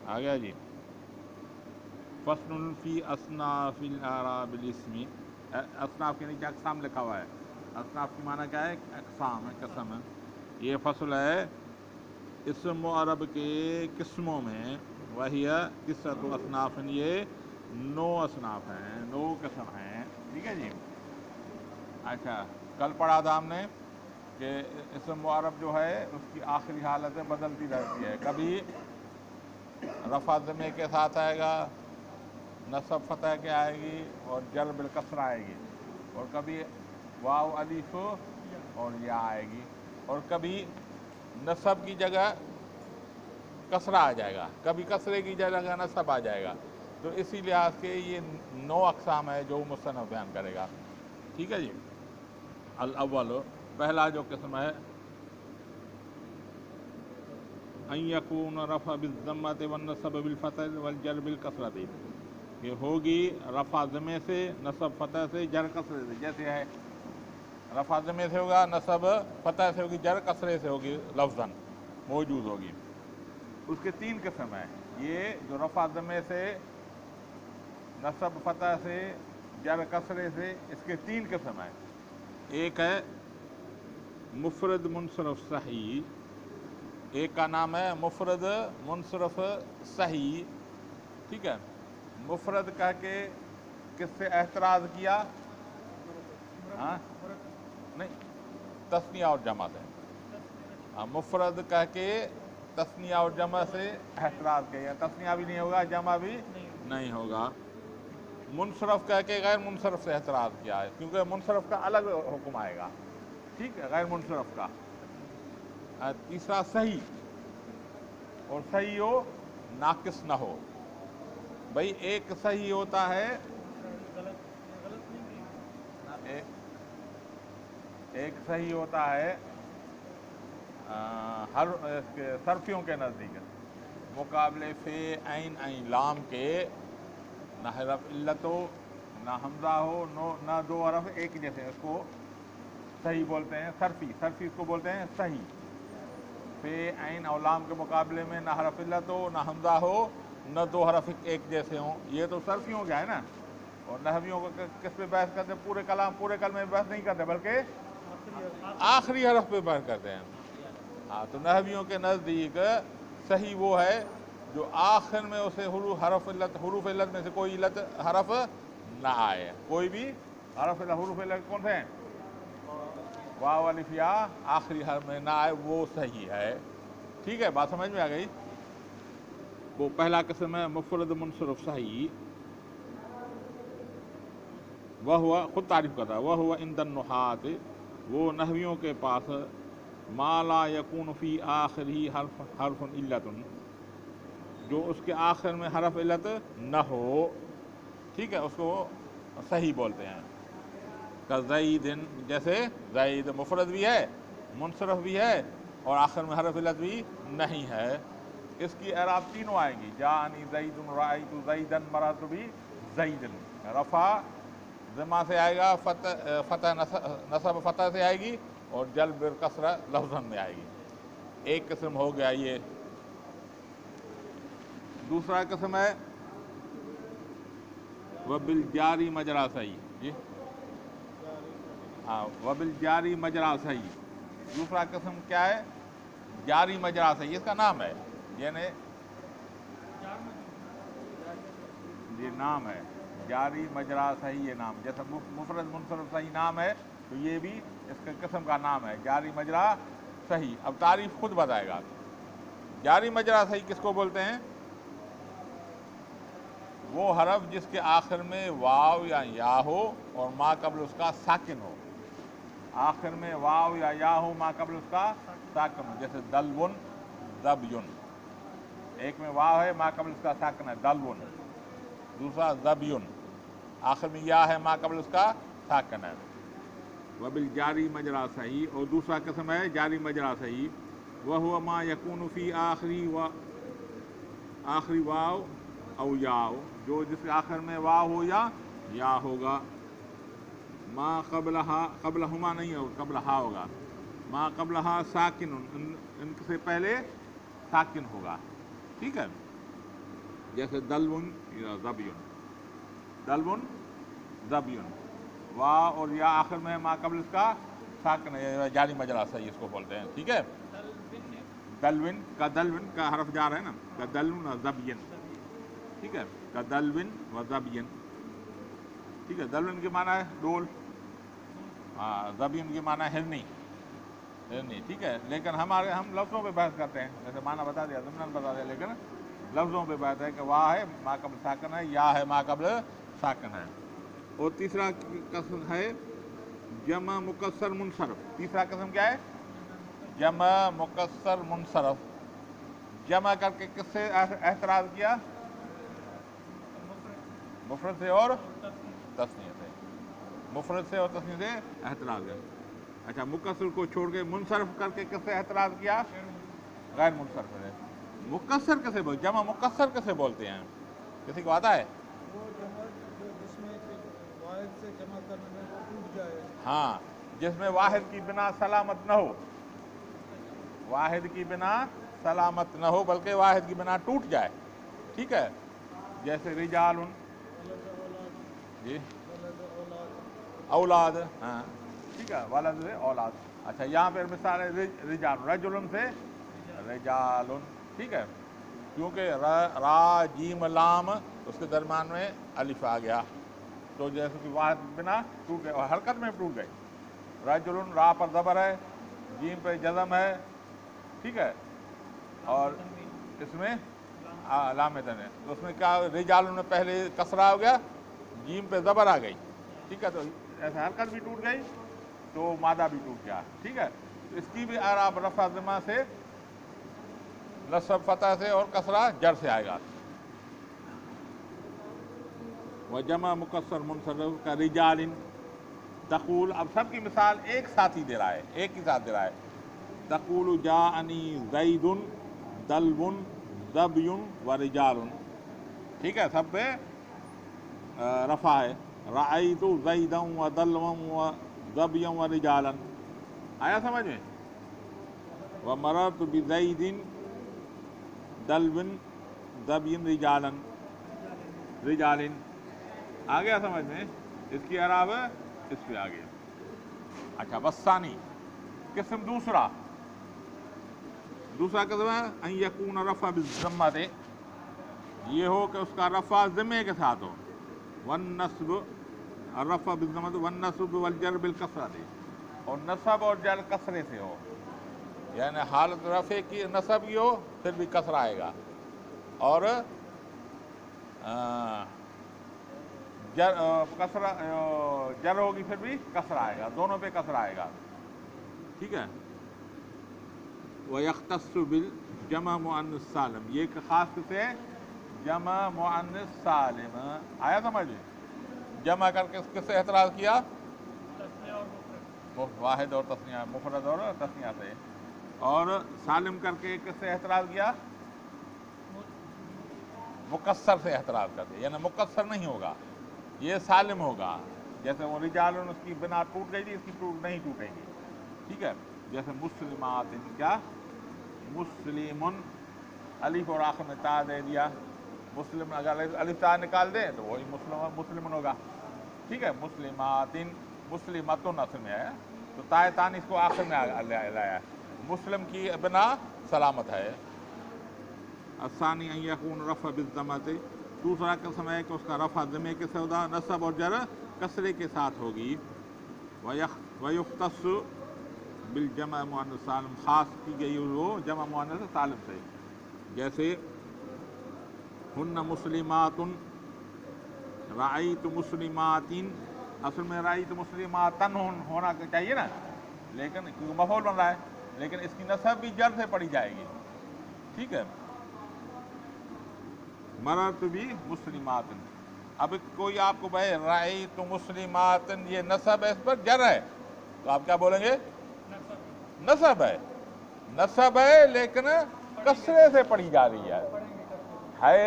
آ گیا جی. فصل فی اصناف الاعراب الاسمی. اصناف کے نیچے اقسام لکھا ہوا ہے. اصناف کی معنی کیا ہے؟ اقسام ہے، قسم ہے. یہ فصل ہے اسم و عرب کے قسموں میں. وہی قصۃ اصناف، یہ 9 اصناف ہیں، 9 قسم ہیں. ٹھیک ہے جی. اچھا، کل پڑھا تھا ہم نے کہ اسم و عرب جو ہے اس کی آخری حالتیں بدلتی رہتی ہے. کبھی رفع ضمے کے ساتھ آئے گا، نصب فتح کے آئے گی، اور جر بالکسر آئے گی. اور کبھی واو الف اور یا آئے گی. اور کبھی نصب کی جگہ کسرہ آ جائے گا، کبھی کسرے کی جگہ نصب آ جائے گا. تو اسی لحاظ کے یہ 9 اقسام ہے جو مصنف بیان کرے گا. ٹھیک ہے جی. الاول، پہلا جو قسم ہے، ان یکون رفع بالضمۃ والنصب بالفتح والجر بالکسرۃ، کہ ہوگی رفع ضمے سے، نصب فتح سے، جر کسرے سے. جیسے ہے رفع ضمے سے ہوگا، نصب فتح سے ہوگی، جر کسرے سے ہوگی، لفظاً موجود ہوگی. اس کے 3 قسم ہیں. یہ جو رفع ضمے سے، نصب فتح سے، جر کسرے سے، اس کے 3 قسم ہیں. ایک ہے مفرد منصرف صحیح. ایک کا نام ہے مفرد منصرف صحیح. ٹھیک ہے. مفرد کہہ کے کس سے اعتراض کیا؟ ہاں نہیں، تثنیہ اور جمع سے. مفرد کہہ کے تثنیہ اور جمع سے اعتراض کیا. تثنیہ بھی نہیں ہوگا، جمع بھی نہیں ہوگا. منصرف کہہ کے غیر منصرف سے اعتراض کیا ہے، کیونکہ منصرف کا الگ حکم آئے گا. ٹھیک ہے، غیر منصرف کا. تیسرا صحیح، اور صحیح ہو ناقص نہ ہو. بھائی ایک صحیح ہوتا ہے، ایک صحیح ہوتا ہے ہر صرفیوں کے نزدیک مقابلے فے عین عین لام کے، نہ حرف علت ہو، نہ حمزہ ہو، نہ 2 حرف ایک جیسے. اس کو صحیح بولتے ہیں. صرفی اس کو بولتے ہیں صحیح. فے عین اور لام کے مقابلے میں نہ حرف علت ہو، نہ حمزہ ہو، نہ 2 حرف ایک جیسے ہوں. یہ تو صرفیوں کا ہے نا. اور نحویوں کو کس پہ بحث کرتے ہیں؟ پورے کلمے میں بحث نہیں کرتے، بلکہ آخری حرف پہ بحث کرتے ہیں. ہاں، تو نحویوں کے نزدیک صحیح وہ ہے جو آخر میں اسے حروف علت میں سے کوئی علت حرف نہ آئے. کوئی بھی حرف علت کون سے ہیں؟ واو الف یا آخری حرف میں نہ آئے، وہ صحیح ہے. ٹھیک ہے، بات سمجھ میں آ گئی. وہ پہلا قسم ہے مفرد منصرف صحیح. وہ ہوا خود تعریف کرتا ہے. وہ ہوا عند النحات، وہ نحویوں کے پاس ما لا یکون فی آخری حرف علت، جو اس کے آخر میں حرف علت نہ ہو. ٹھیک ہے، اس کو صحیح بولتے ہیں. کزید، جیسے زید مفرد بھی ہے، منصرف بھی ہے، اور آخر میں حرف علت بھی نہیں ہے. اس کی اعراب تینوں آئیں گی. جانی زید، رأیت زیدن، مررت بھی زیدن. رفع ضمہ سے آئے گا، فتح نصب فتح سے آئے گی، اور جر بالکسرہ لفظاً میں آئے گی. ایک قسم ہو گیا یہ. دوسرا قسم ہے وبالجاری مجرا صحیح. جی ہاں، وبالجاری مجرا صحیح. دوسرا قسم کیا ہے؟ جاری مجرا صحیح، اس کا نام ہے. یعنی یہ نام ہے جاری مجرا صحیح. یہ نام جیسا مفرد منصرف صحیح نام ہے، تو یہ بھی اس کے قسم کا نام ہے، جاری مجرا صحیح. اب تعریف خود بتائے گا. جاری مجرا صحیح کس کو بولتے ہیں؟ وہ حرف جس کے آخر میں واو یا ہو اور ما قبل اس کا ساکن ہو. آخر میں واو یا ہو، ما قبل اس کا ساکن ہو. جیسے دلون، ذبیون. ایک میں واو ہے، ما قبل اس کا ساکن ہے، دلون. دوسرا ذبیون، آخر میں یا ہے، ما قبل اس کا ساکن ہے. وبالجاری مجرا صحیح. اور دوسرا قسم ہے جاری مجرا صحیح. وہو ما یکون فی آخری واو او یا، جو جس کے آخر میں واو ہو یا ہوگا. ما قبلہما نہیں ہوگا، قبلہا ہوگا. ما قبلہا ساکن، ان سے پہلے ساکن ہوگا. ٹھیک ہے. جیسے دلون یا ذبیون، دلون ذبیون، واہ اور یا آخر میں ما قبل اس کا ساکن ہے، جاری مجرا صحیح اس کو بولتے ہیں، ٹھیک ہے. دلون کا حرف جار ہے نا، کا دلون و ذبین، ٹھیک ہے، کا دلون و ذبین، ٹھیک ہے. دلون کے معنی ہے ڈول، ہاں، ذبین کے معنی ہے ہرنی، ٹھیک ہے. لیکن ہم لفظوں پہ بحث کرتے ہیں، جیسے معنی بتا دیا، ضمن بتا دیا، لیکن لفظوں پہ بات ہے کہ واہ ہے ما قبل ساکن ہے، یا ہے ما قبل ساکن ہے. اور تیسرا قسم ہے جمع مکسر منصرف. تیسرا قسم کیا ہے؟ جمع مکسر منصرف. جمع کر کے کس سے احتراز کیا؟ مفرد سے اور تثنیہ سے. مفرد سے اور تثنیہ سے احتراز ہے. اچھا، مکسر کو چھوڑ کے منصرف کر کے کس سے احتراز کیا؟ غیر منصرف ہے. مکسر کیسے بولتے؟ جمع مکسر کیسے بولتے ہیں؟ کسی کو آتا ہے؟ وہ جمع جس میں واحد سے جمع کرنے میں وہ ٹوٹ جائے. ہاں، جس میں واحد کی بنا سلامت نہ ہو، واحد کی بنا سلامت نہ ہو بلکہ واحد کی بنا ٹوٹ جائے، ٹھیک ہے. جیسے رجال، جی، اولاد، ہاں ٹھیک ہے، ولد سے اولاد. اچھا، یہاں پہ مثال ہے رجال، رجل سے رجال، ٹھیک ہے، کیونکہ را جیم لام اس کے درمیان میں الف آ گیا، تو جیسے کہ واحد بنا ٹوٹ گئے اور حرکت میں ٹوٹ گئی. رجل را پر زبر ہے، جیم پہ جزم ہے، ٹھیک ہے، اور اس میں لام تن ہے، تو اس میں کیا، رجال میں پہلے کسرہ ہو گیا، جیم پہ زبر آ گئی، ٹھیک ہے، تو ایسے حرکت بھی ٹوٹ گئی تو مادہ بھی ٹوٹ گیا، ٹھیک ہے. تو اس کی بھی اعراب رفع ضمہ سے، نصب فتح سے اور کسرہ جر سے آئے گا. وجمع مکسر منصرف کا رجال تقول. اب سب کی مثال ایک ساتھ ہی دے رہا ہے، ایک ہی ساتھ دے رہا ہے. تقول جاءنی زید دلو ذبی و رجال، ٹھیک ہے، سب پہ رفع ہے. رأیت زیدا و دلوا و ذبیا و رجالا. آیا سمجھ میں؟ ومررت بزید دلو ذبی رجالا، رجال. آ گیا سمجھ میں؟ اس کی اعراب اس پہ آ گیا. اچھا، والثانی، قسم دوسرا قسم ہے ان یکون رفع بالضمۃ، یہ ہو کہ اس کا رفع ضمے کے ساتھ ہو. والنصب الرفع بالضمۃ والنصب والجر بالکسرۃ، اور نصب اور جر کسرے سے ہو، یعنی حالت رفع کی نصب کی ہو پھر بھی کسرہ آئے گا، اور جر ہوگی پھر بھی کسرہ آئے گا، دونوں پہ کسرہ آئے گا، ٹھیک ہے. وَيَخْتَصُّ بِالْجَمع مُؤَنَّث سالم، یہ ایک خاص سے جمع مؤنث سالم. آیا سمجھ؟ جمع کر کے کس سے اعتراض کیا؟ واحد اور تثنیہ، مفرد اور تثنیہ سے. اور سالم کر کے کس سے اعتراض کیا؟ مکسر سے اعتراض کر دیا، یعنی مکسر نہیں ہوگا، یہ سالم ہوگا. جیسے وہ رجال، اس کی بنا ٹوٹ گئی تھی، اس کی نہیں ٹوٹے گی، ٹھیک ہے. جیسے مسلمات، کیا مسلمن، الف اور آخر میں تا دے دیا. مسلم اگر الف تا نکال دیں تو وہی مسلمن ہوگا، ٹھیک ہے. مسلمات، مسلمتن اصل میں ہے، تو تا تان اس کو آخر میں لایا. مسلم کی بنا سلامت ہے. الثانی ان یکون رفع بالضمۃ، دوسرا قسم ہے کہ اس کا رفع ضمے کے سودا، نصب اور جر کسرے کے ساتھ ہوگی. ویختص بالجمع مؤنث سالم، خاص کی گئی وہ جمع مؤنث سالم سے. جیسے ہن مسلمات، رأیت مسلمات، اصل میں رأیت مسلماتن ہونا چاہیے نا، لیکن کیونکہ مفعول بن رہا ہے، لیکن اس کی نصب بھی جر سے پڑی جائے گی، ٹھیک ہے. مررت بھی مسلمات. اب کوئی آپ کو بھائی رأیت مسلمات، یہ نصب ہے، اس پر جر ہے، تو آپ کیا بولیں گے؟ نصب ہے، نصب ہے لیکن کسرے سے پڑھی جا رہی ہے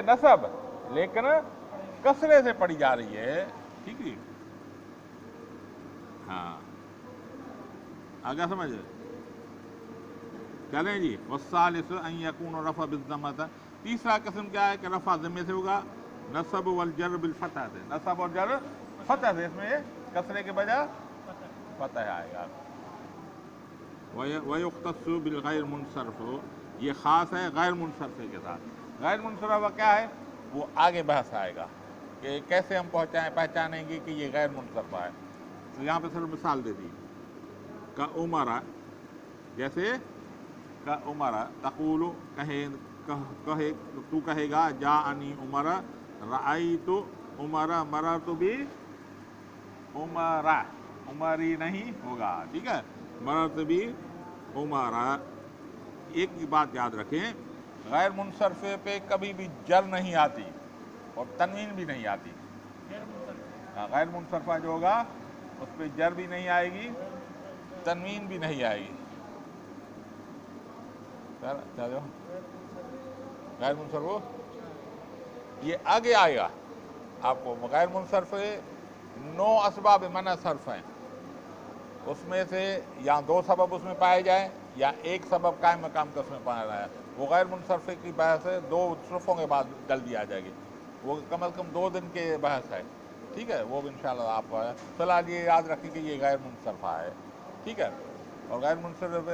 نصب لیکن کسرے سے پڑھی جا رہی ہے، ٹھیک ہے. ہاں، آگے سمجھے؟ چلیں جی. والثالث ان یکون رفع بالضمۃ، تیسرا قسم کیا ہے کہ رفع ضمے سے ہوگا، نصب والجر بالفتح سے، نصب اور جر فتح سے، اس میں کسرے کے بجائے فتح آئے گا۔ وَيُخْتَصُّ بِالْغَيْرِ مُنصَرف، یہ خاص ہے غیر منصرفے کے ساتھ۔ غیر منصرفہ کیا ہے وہ آگے بحث آئے گا کہ کیسے ہم پہچانیں گے کہ یہ غیر منصرفہ ہے۔ تو یہاں پہ صرف مثال دے دی، کا عمرہ، جیسے کا عمرہ، تقول تو کہے گا جاءنی عمرہ، رأیت عمرہ، مررت بھی عمرہ، عمری نہیں ہوگا، ٹھیک ہے، مررت بھی عمرہ۔ ایک بات یاد رکھیں، غیر منصرفے پہ کبھی بھی جر نہیں آتی اور تنوین بھی نہیں آتی۔ غیر منصرفہ جو ہوگا اس پہ جر بھی نہیں آئے گی، تنوین بھی نہیں آئے گی۔ غیر منصرف یہ آگے آئے گا آپ کو۔ غیر منصرف 9 اسباب منع صرف ہیں، اس میں سے یا 2 سبب اس میں پائے جائیں یا ایک سبب قائم مقام کا اس میں پایا جائے۔ وہ غیر منصرف کی بحث ہے 2 صرفوں کے بعد جلدی آ جائے گی، وہ کم از کم 2 دن کے بحث ہے، ٹھیک ہے، وہ بھی انشاءاللہ آپ کو ہے۔ فی الحال یہ یاد رکھیں کہ یہ غیر منصرفہ ہے، ٹھیک ہے، اور غیر منصرف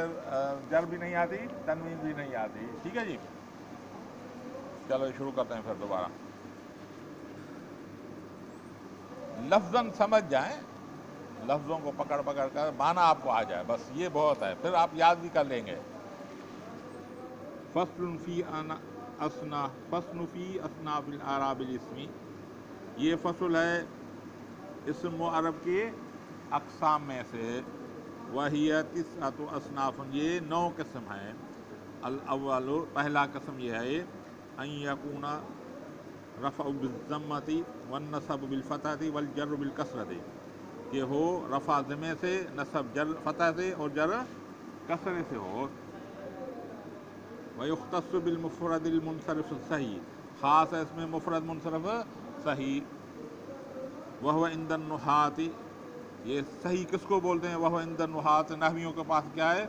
جر بھی نہیں آتی، تنوین بھی نہیں آتی، ٹھیک ہے جی۔ چلو شروع کرتے ہیں پھر دوبارہ۔ لفظاً سمجھ جائیں، لفظوں کو پکڑ کر معنی آپ کو آ جائے، بس یہ بہت ہے، پھر آپ یاد بھی کر لیں گے۔ فصل فی اصناف الاعراب الاسمی، یہ فصل ہے اسم و عرب کے اقسام میں سے۔ وہی 9 اصناف، یہ 9 قسم ہیں۔ الاول، پہلا قسم یہ ہے ان یکون رفع بالضمۃ والنصب بالفتحۃ والجر بالکسرۃ، کہ ہو رفع ضمے سے، نصب جر فتح سے اور جر کسرے سے ہو۔ وَيُخْتَصُّ بِالْمُفْرَدِ الْمُنصَرِفِ الصَّحِیح، خاص ہے اس میں مفرد منصرف صحیح۔ وَهُوَ عِنْدَ النُّحَاةِ، یہ صحیح کس کو بولتے ہیں؟ وَهُوَ عِنْدَ النُّحَاةِ، نحویوں کے پاس کیا ہے؟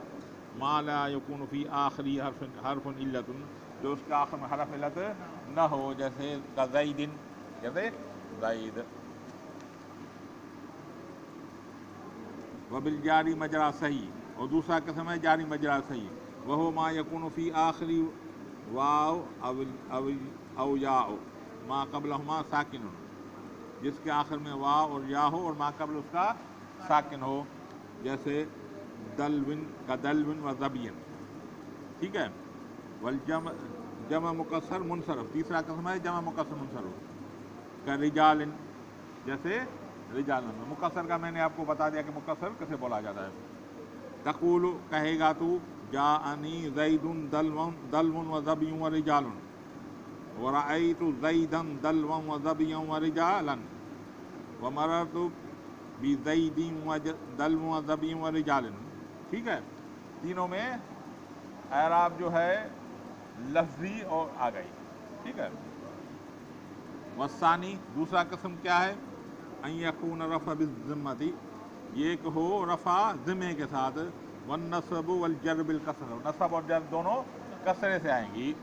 مَا لَا يَكُونُ فِي آخِرِهِ حرف عِلَّةٌ، جو اس کے آخر میں حرف علت نہ ہو، جیسے زید، جیسے زید۔ وبالجاری مجرا صحیح، اور دوسرا قسم ہے جاری مجرا صحیح۔ وہو ما یکون فی آخری واو او یاء ما قبلہما ساکن، جس کے آخر میں واو اور یا ہو اور ما قبل اس کا ساکن ہو، جیسے دلون کا دلون و ذبین، ٹھیک ہے۔ جمع مکسر منصرف، تیسرا قسم ہے جمع مکسر منصرف، کا رجال، جیسے رجال، مکسر کا میں نے آپ کو بتا دیا کہ مکسر کسے بولا جاتا ہے۔ تقول، کہے گا تو، جاءنی زید دلو و ظبی و رجال، ورأیت زیدا دلوا و ظبیا و رجالا، ومررت بزید و دلو و ظبی و رجال، ٹھیک ہے۔ تینوں میں اعراب جو ہے لفظی اور آ گئی، ٹھیک ہے۔ والثانی، دوسرا قسم کیا ہے؟ ان یکون رفع بالذمۃ، یہ کہ ہو رفع ذمے کے ساتھ، والنصب والجر بالکسر، نصب اور جر دونوں کسرے سے آئیں گی۔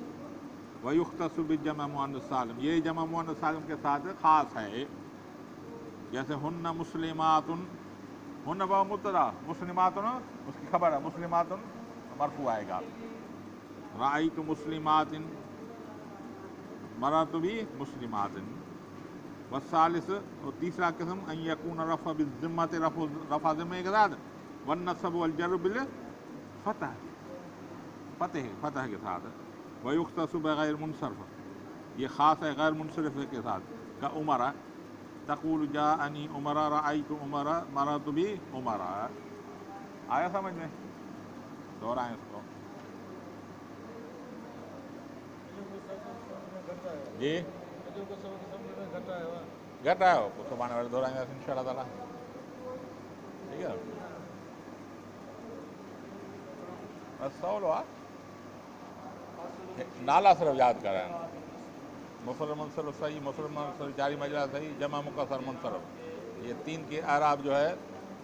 ویختص بالجمع مؤنث سالم، یہ جمع مؤنث سالم کے ساتھ خاص ہے، جیسے ہن مسلمات، ہن با مبتدا، مسلمات اس کی خبر ہے، مسلمات مرفوع آئے گا۔ رأیت مسلمات، مررت بھی مسلمات۔ والثالث، اور تیسرا قسم ان یکون رفع بالذمۃ، رفع ذمے کے ساتھ، والنصب والجر بالفتح، فتح کے ساتھ۔ ویختص بغیر منصرف، یہ خاص ہے غیر منصرف کے ساتھ، کا عمرہ، تقول جاءنی عمرہ، رأیت عمرہ، مررت بھی عمرہ۔ آیا سمجھ میں؟ دہرائیں اس کو جی، گھٹا ہے وہ سبحان والے دہرائیں گے ان شاء اللہ تعالیٰ، ٹھیک ہے۔ بس سو لو نالا صرف یاد کر رہے ہیں، مفرد منصرف صحیح، مفرد منصرف جاری مجرا صحیح، جمع مکسر منصرف، یہ 3 کے اعراب جو ہے